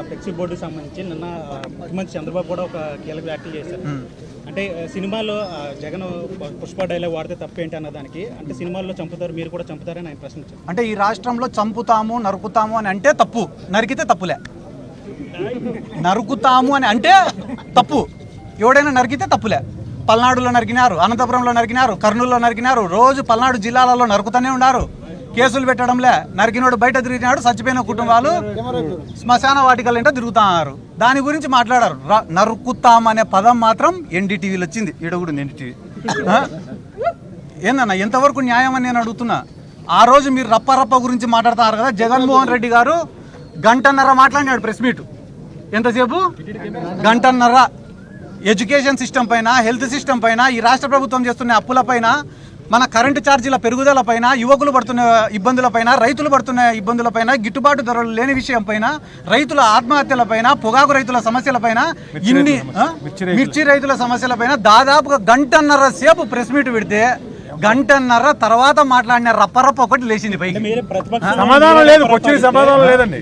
Flexi బోర్డుకి సంబంధించి నిన్న ముఖ్యమంత్రి చంద్రబాబు కూడా ఒక కీలక వ్యాఖ్యలు చేశారు. అంటే సినిమాలో జగన్ పుష్ప డైలాగ్ వాడితే తప్పేంటి అన్న దానికి, అంటే సినిమాల్లో చంపుతారు మీరు కూడా చంపుతారని ఆయన ప్రశ్నించారు. అంటే ఈ రాష్ట్రంలో చంపుతాము నరుకుతాము అని అంటే తప్పు, నరికితే తప్పులే. నరుకుతాము అని అంటే తప్పు, ఎవడైనా నరికితే తప్పులే. పల్నాడులో నరికినారు, అనంతపురంలో నరికినారు, కర్నూలులో నరికినారు, రోజు పల్నాడు జిల్లాలలో నరుకుతూనే ఉన్నారు. కేసులు పెట్టడంలే, నరికినోడు బయట తిరిగినాడు, చచ్చిపోయిన కుటుంబాలు శ్మశాన వాటికలంటే తిరుగుతున్నారు. దాని గురించి మాట్లాడారు. నరుకుతామనే పదం మాత్రం ఎన్డీటీవీలో వచ్చింది. ఈడగుడు ఎన్డీటీవీ ఏందన్నా ఎంతవరకు న్యాయం అని నేను అడుగుతున్నా. ఆ రోజు మీరు రప్ప గురించి మాట్లాడుతున్నారు కదా, జగన్మోహన్ రెడ్డి గారు గంటన్నర మాట్లాడినాడు ప్రెస్ మీట్. ఎంతసేపు? గంటన్నర. ఎడ్యుకేషన్ సిస్టమ్ పైన, హెల్త్ సిస్టమ్ పైన, ఈ రాష్ట్ర ప్రభుత్వం చేస్తున్న అప్పుల పైన, మన కరెంటు ఛార్జీల పెరుగుదల పైన, యువకులు పడుతున్న ఇబ్బందుల పైన, రైతులు పడుతున్న ఇబ్బందుల పైన, గిట్టుబాటు ధరలు లేని విషయం పైన, రైతుల ఆత్మహత్యల పైన, పొగాకు రైతుల సమస్యల పైన, ఇన్ని మిర్చి రైతుల సమస్యల పైన దాదాపుగా గంటన్నర సేపు ప్రెస్ మీట్ పెడితే గంటన్నర తర్వాత మాట్లాడిన రప్పరప్ప ఒకటి లేచింది పైకి. సమాధానం లేదు, సమాధానం లేదండి.